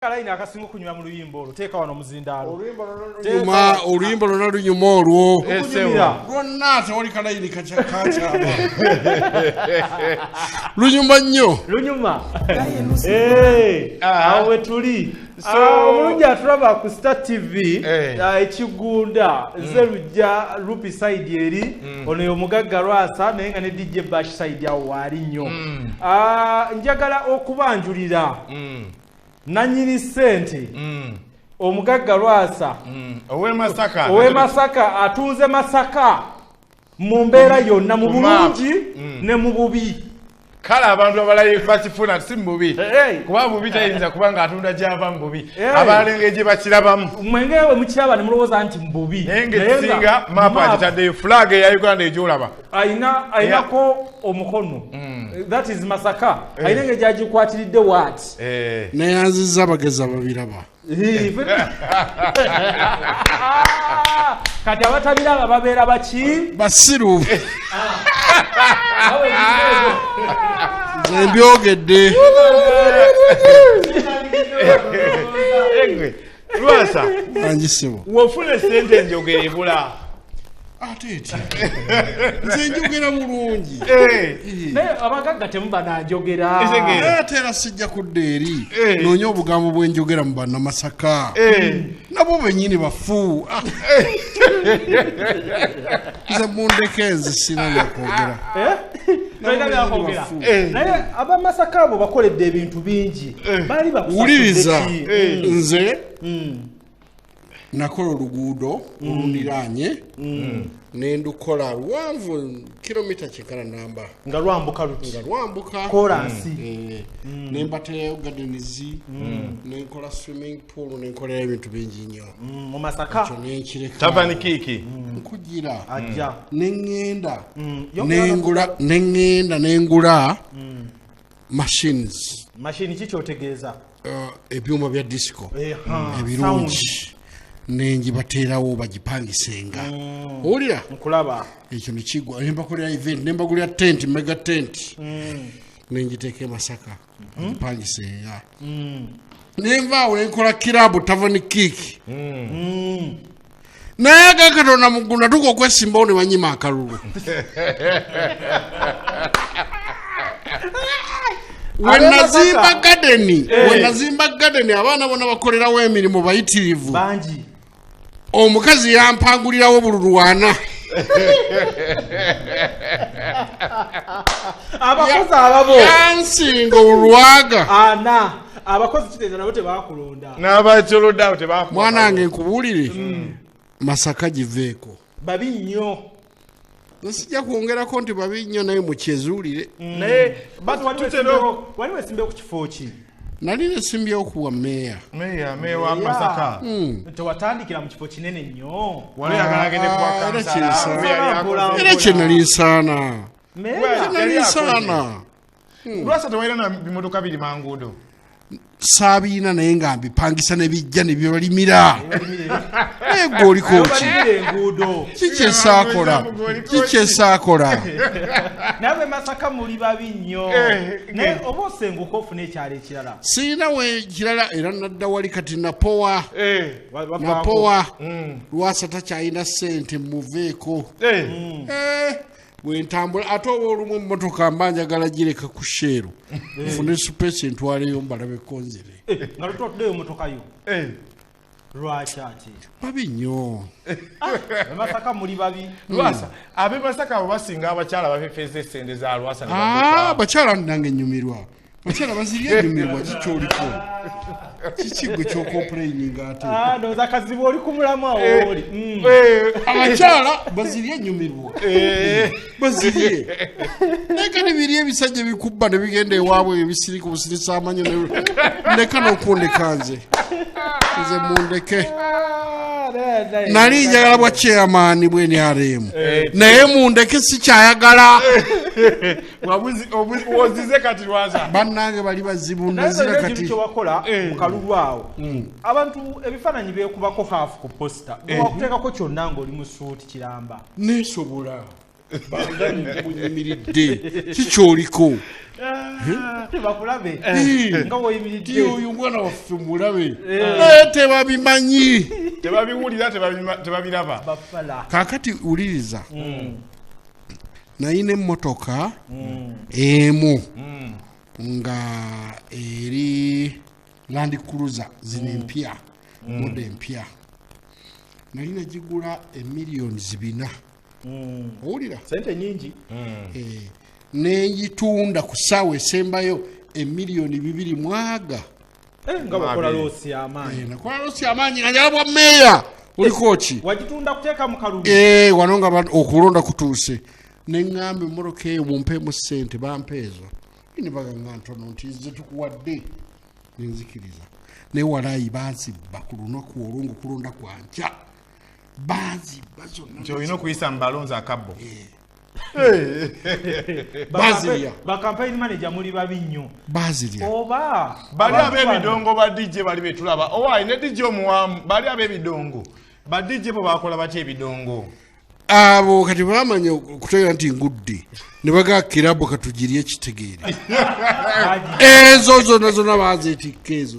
Kalaina akasinga kunywa mu luyimbo olwo teeka wano muzindaalo. Oluyimbo lona lunyuma olwo. Rwonna tewali kalaini kakyaba. Lunyuma nnyo. Lunyuma. Awo we tuli. Omulungi atulaba ku Star TV ekigunda nze lujja Rupi side eri ono y'omugagga Lwasa naye nga ne DJ Bash side awo waali nnyo. Njagala okubanjulira nanyini sente omugagga Lwasa owe Masaka atunze Masaka mu mbeera yonna mu bulungi ne mu bubi. Kala abantu abalaye bakifuna si mubi kuba mubi tayinza kubanga atunda java mubi abalengeje bakirabamu mwengewe mukiraba ne mulowooza nti mubi nenge singa mapa atadde flag ya Uganda ejolaba ayinako omukono that is Masaka ayinenge jajikwatiridde what neyanziza abagezi ababiraba kati abatabiraba babeera baki basiru Zembyogedde Lwasa anjisibo wofune sente njogera ebula atete nze njogera mulungi naye abagagga temuba nanjogera atera sijja kudda eri noonya obugambo bwenjogera mu bannamasaka nabo bennyini bafu nze mundeke nze sina byakwogera naye abamasaka abo bakoledde ebintu bingi baali bakuwuliriza nze nakola oluguudo olundiranye nendukola luwanvu kilomita kikala namba nga lwambuka kolansi nembaterayo gadenizi nenkola swimming pool nenkolera ebintu bingi nnyo mu Masaka ekyo nenkireka tavani kiki nkugira ajja nengenda nengula machines kikyotegeeza ebyuma bya disco ebirungi nenjibateerawo bagipangisenga owulira nkulaba ekyo nekigwa nembakolera event nembagulira tent mega tent nenjiteeka e Masaka gipangisenga nenvaawo nenkola kirabu tavani kiki naye agakatonda mugunda tuka okwesimbawo ne banyima akalulu wenazimba gadeni abaana bona bakolerawo emirimu bayitirivu bangi omukazi yampangulirawo bululwana abakozi ababo yansinga olulwaga abakozi kitegeeza nabo tebakulonda n'abakyolodawo tebafu mwanange nkubuulire Masaka giveeko babi nnyo nsijja kwongerako nti babi nnyo naye mukyezuulire naye wali wesimbe ku kifo ki nali nesimbyewo kuwa meeya wa Masaka tewatandikira mu kifo kinene nnyo wali agalagende era kye nali nsaana Lwasa tewaira na bimotoka biri manguudo saabiina naye nga mbipangisa ne bijja ne byebalimira naye gw'olikoki kikyesaakola nawe Masaka muli babi nnyo naye oba osenguka ofuna ekyalo ekirala siina we kirala era nadda wali kati napowa Lwasa takyalina ssente muveeko bwentambula ate oba olumu emmotoka mba njagala gireka ku sheero nfune supesi ntwaleyo mbalabe konzire nga lutotuddeyo motokayo lwaki ati babi nnyo Masaka muli babi Lwasa abe Masaka abo basinga abakyala bafefeeza essente za Lwasa bakyala nange nyumirwa bakyala bazirya nyumirwa kikyoliko kikigwe kyokomplaininga ate ndowooza kazibu oli ku mulamu awo oli abakyala bazirye nyumirwa bazirye naye kati biri ebisajja bikubba ne bigenda ewaabwe ebisirika obusirisa amanyo ndeka n'okundeka nze mundeke nali njagala bwa chairman bwe NRM naye mundeke sikyayagala wozize kati Lwasa bannange bali bazibu nazira kati kyo wakola mu kalulu awo abantu ebifaananyi byekubako half ku posta wakuteekako kyonna ng'oli mu suuti kiramba nesobola Bangani munyimiridde kikyoliko tebakulabe nga woyimiridde oyo mwana waffe mulabe tebabimanyi tebabiwulira tebabiraba kaakati wuliriza nayina emmotoka emu nga eri Land Cruiser zino empya moda empya nalina gigula emiliyoni 4 owulira sente nyingi nengitunda ku ssaawa esembayo emiliyoni 2 mwaga nga bakola loosi amaanyi nakola loosi amaanyi nga njala bwa meeya oliko ki wagitunda kuteeka mu kalulu wano nga okulonda kutuuse neŋŋamba emmoroka eyo mumpeemu ssente bampeezo ne bagamba ntono nti nze tukuwadde nenzikiriza naye walaayi banzibba ku lunaku olwo ngaokulonda kwankya banzibba zonna nti olina okuyisa mu balonzi akabbo bazirya bakampayini manager muli babi nnyo bazirya oba bali ab'ebidongo ba DJ bali betulaba owaayi ne DJ omuwamu bali ab'ebidongo ba DJ bo bakola batya ebidongo abo kati bamanya okutegeera nti ngudde ne bagaa kirabo katugirye ekitegeere ezo zonna bazeetikka ezo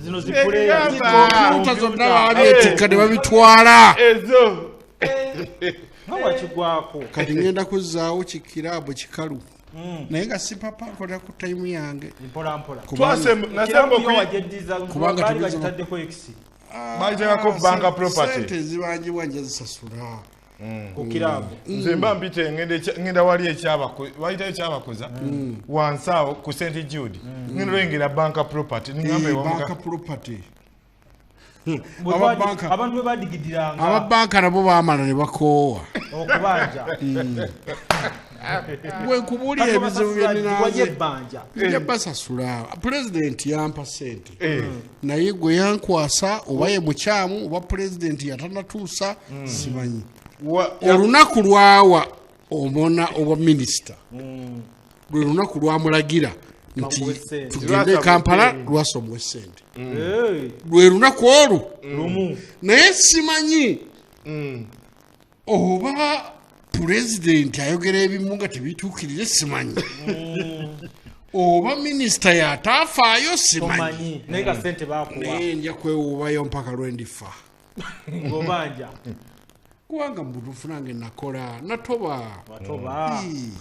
zino zipuleya kompyuta zonna babyetikka ne babitwala ezo nga wakigwako kati ngenda kuzzaawo kikirabo kikalu naye nga si papa nkolera ku tayimu yange mpolampola kubanga bali bakitaddeko x bagitegako banka property sente zibangibwa nja zisasula ku kirabo nze mba mpite ngenda wali bayitayo ekyabakoza wansi awo ku St Jude ngenda olengera banka property banka property abantu bwe badigidiranga ababanka nabo baamala ne bakoowa okubanja bwenkubuulira ebizibu byenina basasula pulezidenti yampa sente naye gwe yankwasa oba ye mukyamu oba pulezidenti yatanatuusa simanyi olunaku lwawa omona oba minisita lwe lunaku lwamulagira nti tugende Kampala lwasomwa essente lwe lunaku olwo naye simanyi oba pulezidenti ayogera ebimu nga tebituukirire simanyi oba minisita yataafaayo simanyi naye nja kwewuubayo mpaka lwendifa kubanga mubutuufu nange nakola natoba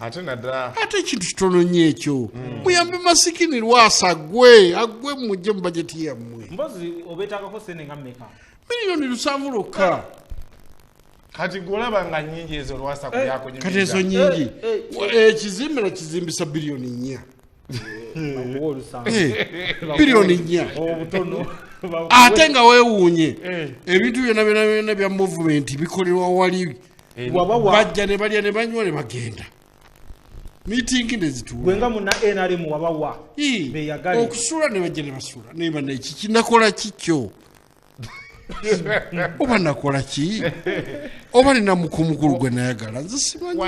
ate ekintu kitono nnyo ekyo muyambe masikini lwasa agwe mujje mu bajeti yammwe miliyoni 7 lokka kati golaba nga nyingi ezo lwasa kuyako nyingi kati ezo nyingi ekizimbe nakizimbisa biliyoni 4 biliyoni 4 ate nga weewuunye ebintu byonna bya movement bikolerwa wali bajja ne balya ne banywa ne bagenda miitingi ne zituula okusula ne bajja ne basula neba neki kinakola kikyo oba nakola ki oba nina mukumukulu gwe nayagala nze simanyi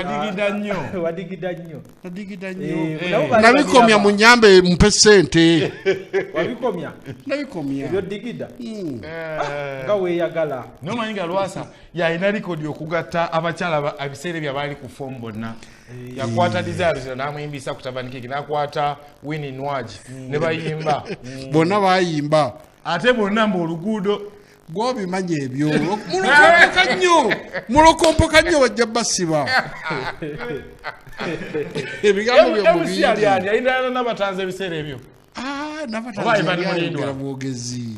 nadigida nnyo nabikomya mu nyambe mpe ssente nabikomya nga weeyagala nomanyi nga lwasa yalina likodi okugatta abakyala ebiseera bye baali ku fomu bonna yakwata Desire n'amuyimbisa ku tabanikiki n'akwata Winnie Nwaji ne bayimba bonna bayimba ate bonna mbu oluguudo gw'obimanyi ebyo mulokompoka nnyo bajja basiba ebigambo byomuyalina n'abatanze ebiseera ebyo nabatanzeyongera bwogezi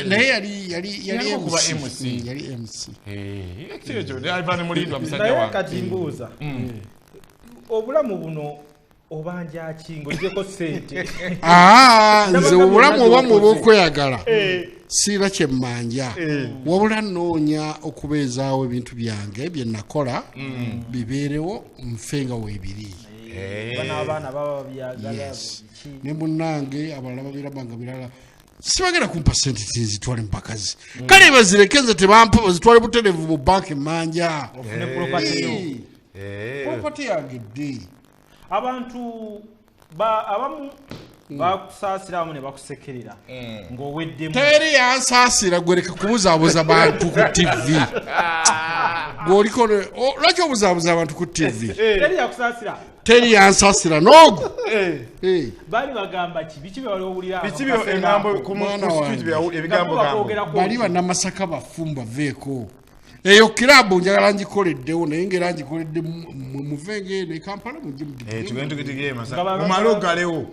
naye yali MC naye kati mbuuza obulamu buno obanja kingo lijeko ssente nze obulamu obamu obw'okweyagala siira kyemmanja wabula nnoonya okubeezaawo ebintu byange bye nakola bibeerewo nfe nga weebiri ne munnange abalala babirabanga birala sibagenda kumpa sente tinzitwale mpakazi kale bazireke nze tebampa bazitwale butereevu mu banka emmanja propati yange dde abantu abamu bakusaasiramu ne bakusekerera ng'oweddemu teri yansaasira gwereka kubuzaabuza bantu ku TV Gwoliko lwaki obuzabuza abantu ku TV? Teri yakusasira. Teri yansasira nogo. Bali bagamba ki biki bye wali owulira. Biki bye engambo ku street bye ebigambo gambo. Bali bannamasaka bafumba veeko. Eyo kirabu njagala ngikoleddewo naye ngera ngikoledde muvenge ne Kampala mujje mu DP. Tugende tugitegeye Masaka. Mu malogalewo.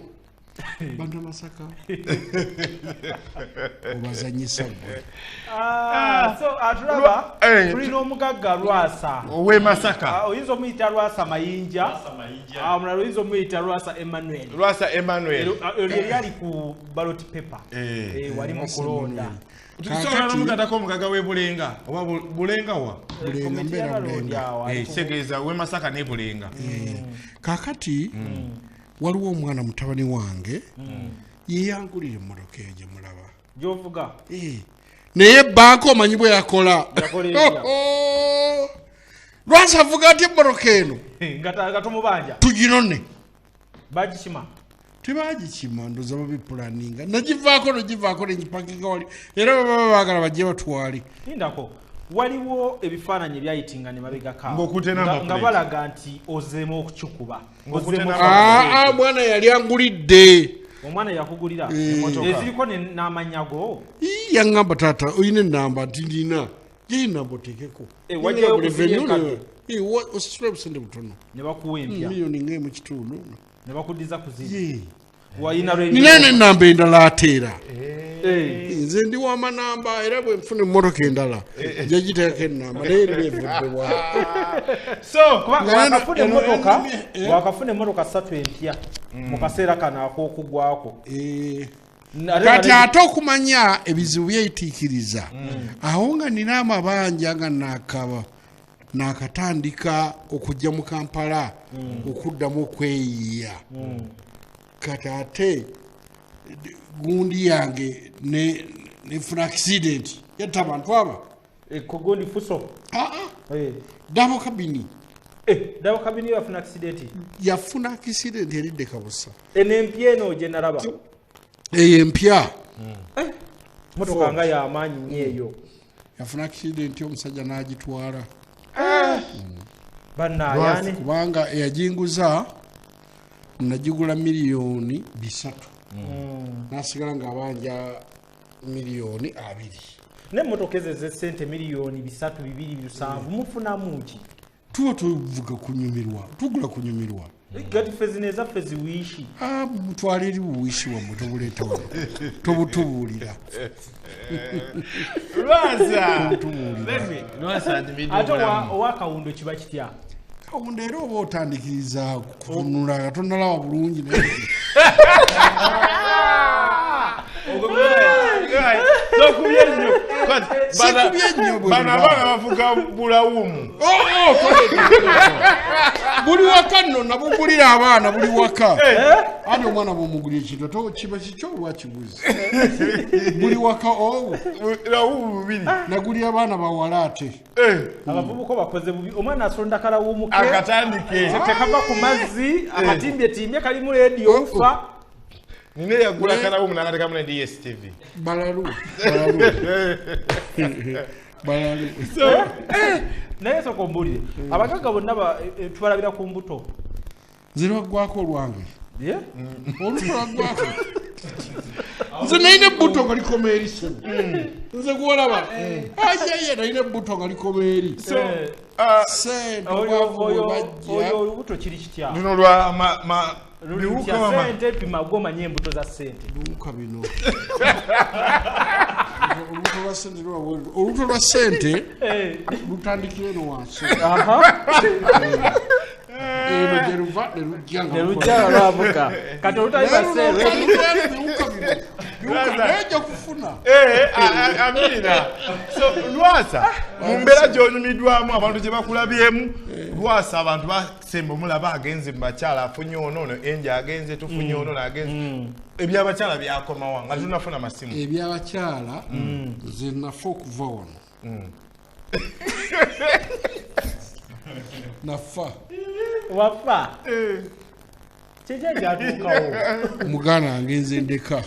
Bantu Masaka. Obazanyisa gwe. So atulaba tulina omugagga Lwasa. Owe Masaka. Oyinza omuyita Lwasa Mayinja. Omulala oyinza omuyita Lwasa Emmanuel. Lwasa Emmanuel. Oli yali ku ballot paper. Wali mu kulonda. Tukisobola n'omugatako omugaga w'e Bulenga oba Bulenga wa? Bulenga mbeera Bulenga. Kitegeeza w'e Masaka ne Bulenga. Kaakati waliwo omwana mutabani wange yeyangulira emmotoka eyo gye mulaba. Gy'ovuga? Naye banka omanyi bwe yakola. Lwasa avuga ati emmotoka eno. Nga tomubanja? Tuginone. Bagikima? Tebagikima ndoza babipulaninga. Nagivaako negipakinga wali. Era baba baagala bajje batwale. Lindako. Waliwo ebifaananyi ebyayitinga ne mabegaka nga balaga nti ozeemu okukikuba. Mwana yali angulidde. Omwana yakugulira eziriko n'amannya go. Yaŋŋamba taata oyina ennamba nti ndina yenamba oteekeko. Osasula obusente butono. Ne bakuwa empya miliyoni ng'emu kitundu. Ne bakuddiza ku ziri. Nina n'ennamba endala ateera. Nze ndi w'amanamba era bwe nfuna emmotoka endala nja giteekako ennamba naye eriba evudde wa. Wakafuna emmotoka 3 empya mu kaseera kano ak'okugwako. Kati ate okumanya ebizibu byeyitiikiriza awo nga nina amabanja nga naakatandika okujja mu Kampala okuddamu okweyiya. Kati ate gundi yange nefuna accident yatta abantu aba kugundi fuso Dabo Kabini Dabo Kabini yafuna accident eridde kabusa enempya eno gye nalaba empya motoka nga y'amaanyi nnyo eyo yafuna accident omusajja n'agitwala bannayani kubanga eyajinguza najigula miliyoni 3 nasigala nga abanja miliyoni 2 n'emmotoka ezo ez'essente miliyoni 3 2 7 mufunamu ki? Tuba tuvuga kunyumirwa tugula kunyumirwa gati fezi nezaffe ziwiishi mutwala eri buwiishi wammwe tobuleeta wano tobutubuulira ate owa kawundo kiba kitya? Kawundo era oba otandikiriza kuvunula nga tonnalaba bulungi bana bavuga bulawumu buli waka nno nabugulira abaana buli waka ate omwana bwomugulira ekintu kiba kikyo olwakiguzi buli waka lawumu bubiri nagulira abaana bawala ate abavubuka bakoze bubi omwana asonda kalawumuke akatandike tekava ku mazzi akatimbye kalimu leediyo ufa nine yagula kalawumu n'akatekamu ne DSTV balalu naye sooka ombulire abagagga bonna tubalabira ku mbuto nze lwaggwako olwange oluto lwaggwako nze nalina ebbuto nga likoma eri sebo nze gwolaba ajaye nalina ebbuto nga likoma eri sente oyo olubuto kiri kitya luno lwa biwuka sente pima gwomanya embuto za sente biwuka bino olubuto lwa sente lutandikire no wansi eno gyeruva nerujja lwavuka kati olutalibaseejo kufuna amina so Lwasa mu mbeera gy'onyumiddwamu abantu gye bakulabyemu Lwasa abantu basemba omulaba agenze mu bakyala afunye ono enja agenze tufunye ono n'agenze ebyabakyala byakomawa nga tunafuna masimu ebyabakyala nze nafa okuva wano nafa wafa kyekyakyatuukawo omuganda wange nze ndeka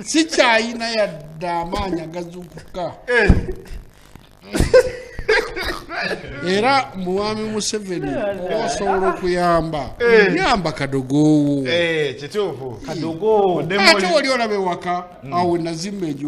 sikyayina yadde amaanyi agazuukuka era muwami Museveni osobola okuyamba yamba Kadogowo kituufu Kadogowo ate wali olabe waka awo nazimba